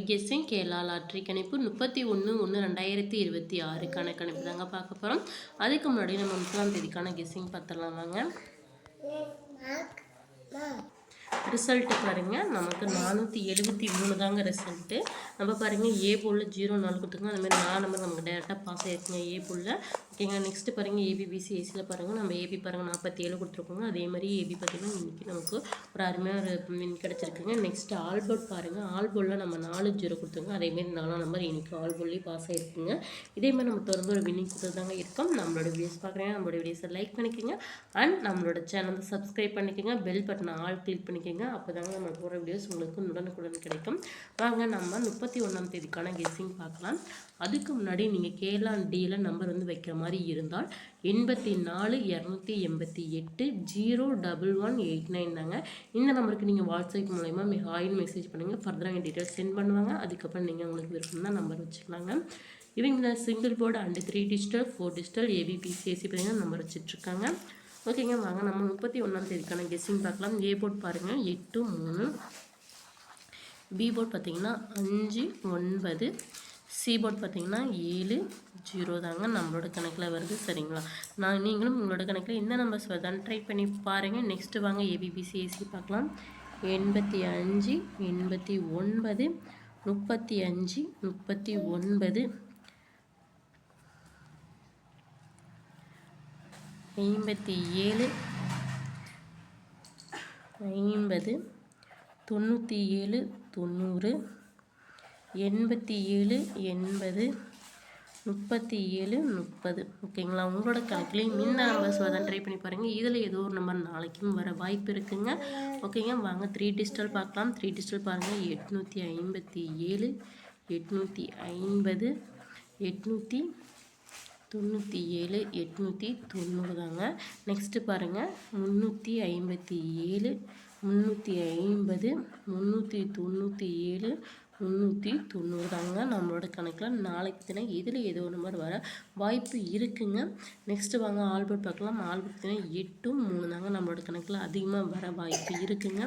Guessing Kerala lottery கணிப்பு 31/1/2026க்கான கணிப்பு தாங்க பார்க்க போகிறோம். அதுக்கு முன்னாடி நம்ம 30ஆம் தேதிக்கான கெஸ்ஸிங் பார்த்துடலாம் வாங்க. ரிசல்ட்டு பாருங்கள், நமக்கு 473 தாங்க ரிசல்ட்டு. நம்ம பாருங்கள் ஏ போலில் 0 கொடுத்துருங்க. அதுமாதிரி 4 நம்பர் நமக்கு டேரெக்டாக பாஸ் ஆகிருக்குங்க ஏ போலில். ஓகேங்க. நெக்ஸ்ட்டு பாருங்கள் ஏபிபிசி ஏசியில் பாருங்கள், நம்ம ஏபி பாருங்கள் 47 கொடுத்துருக்கோங்க. அதே மாதிரி ஏபி பார்த்திங்கன்னா இன்றைக்கி நமக்கு ஒரு அருமையான ஒரு வின் கிடச்சிருக்குங்க. நெக்ஸ்ட்டு ஆல்போர்ட் பாருங்கள், ஆல்போர்டில் நம்ம 4 0 கொடுத்துருங்க. அதேமாரி 4 நம்பர் இன்றைக்கி ஆல்போர்ட்லேயும் பாஸ் ஆகிருக்குங்க. இதேமாதிரி நம்ம தொடர்ந்து ஒரு வின்னிங் கொடுத்து தாங்க இருக்கோம். நம்மளோட வீடியோஸ் பார்க்குறேன், நம்மளோட வீடியோஸை லைக் பண்ணிக்கோங்க. அண்ட் நம்மளோட சேனலை சப்ஸ்கிரைப் பண்ணிக்கோங்க. பெல் பட்டனை ஆல் கிளிக் பண்ணிக்கோங்க. அப்போ தாங்க நம்ம போகிற வீடியோஸ் உங்களுக்கு உடனுக்குடன் கிடைக்கும். வாங்க நம்ம 31ஆம் தேதிக்கான கெஸ்ஸிங் பார்க்கலாம். அதுக்கு முன்னாடி நீங்கள் கேரளா டியில் நம்பர் வைக்கிற மாதிரி இருந்தால் 84 288 01189 தாங்க. இந்த நம்பருக்கு நீங்கள் வாட்ஸ்அப் மூலயமா ஹாய்னு மெசேஜ் பண்ணுங்கள். ஃபர்தராக டீட்டெயில்ஸ் சென்ட் பண்ணுவாங்க. அதுக்கப்புறம் நீங்கள் உங்களுக்கு விருப்பம்னா நம்பர் வச்சுக்கலாங்க. இவங்க single board and 3 digital 4 digital ஏபிபிசிஎஸ்சி பார்த்தீங்கன்னா நம்பர் வச்சுட்ருக்காங்க. ஓகேங்க. வாங்க நம்ம 31ஆம் தேதிக்கான கெஸ்ஸிங் பார்க்கலாம். ஏ போர்ட் பாருங்கள் 8 3, பி போர்ட் பார்த்திங்கன்னா 5 9, சி போர்ட் பார்த்திங்கன்னா 7 0 தாங்க நம்மளோட கணக்கில் வருது. சரிங்களா? நீங்களும் உங்களோட கணக்கில் இந்த நம்பர்ஸ் வருதான்னு ட்ரை பண்ணி பாருங்கள். நெக்ஸ்ட்டு வாங்க ஏபிபிசிஎஸ்சி பார்க்கலாம். 85 89, 35 39, 57 50, 97 90, 87 80, 37 30. ஓகேங்களா? உங்களோட கணக்குலேயும் இந்த நம்பர்ஸ் தான் ட்ரை பண்ணி பாருங்கள். இதில் ஏதோ ஒரு நம்பர் நாளைக்கும் வர வாய்ப்பு இருக்குங்க. ஓகேங்க. வாங்க 3 டிஜிட்டல் பார்க்கலாம். 3 டிஜிட்டல் பாருங்கள் 857 850 897 890 தாங்க. நெக்ஸ்ட்டு பாருங்கள் 357 350 397 390 தாங்க நம்மளோட கணக்கில் நாளைக்கு தினம் இதில் ஏதோ ஒரு நம்பர் வர வாய்ப்பு இருக்குங்க. நெக்ஸ்ட்டு வாங்க ஆல்போர்ட் பார்க்கலாம். ஆல்போர்ட் தினம் 8 3 தாங்க நம்மளோட கணக்கில் அதிகமாக வர வாய்ப்பு இருக்குங்க.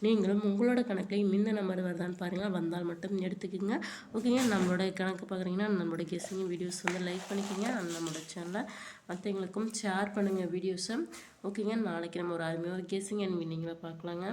நீங்களும் உங்களோட கணக்கில் இந்த நம்பர் வருதான்னு பாருங்கள். வந்தால் மட்டும் எடுத்துக்கோங்க. ஓகேங்க. நம்மளோட கணக்கு பார்க்குறீங்கன்னா நம்மளோட கெஸ்ஸிங் வீடியோஸ் லைக் பண்ணிக்கோங்க. நம்மளோட சேனலை மற்றவங்களுக்கும் ஷேர் பண்ணுங்கள் வீடியோஸை. ஓகேங்க. நாளைக்கு நம்ம ஒரு அருமையாக ஒரு கெஸ்ஸிங் அண்ட் வின்னிங்கில் பார்க்கலாங்க.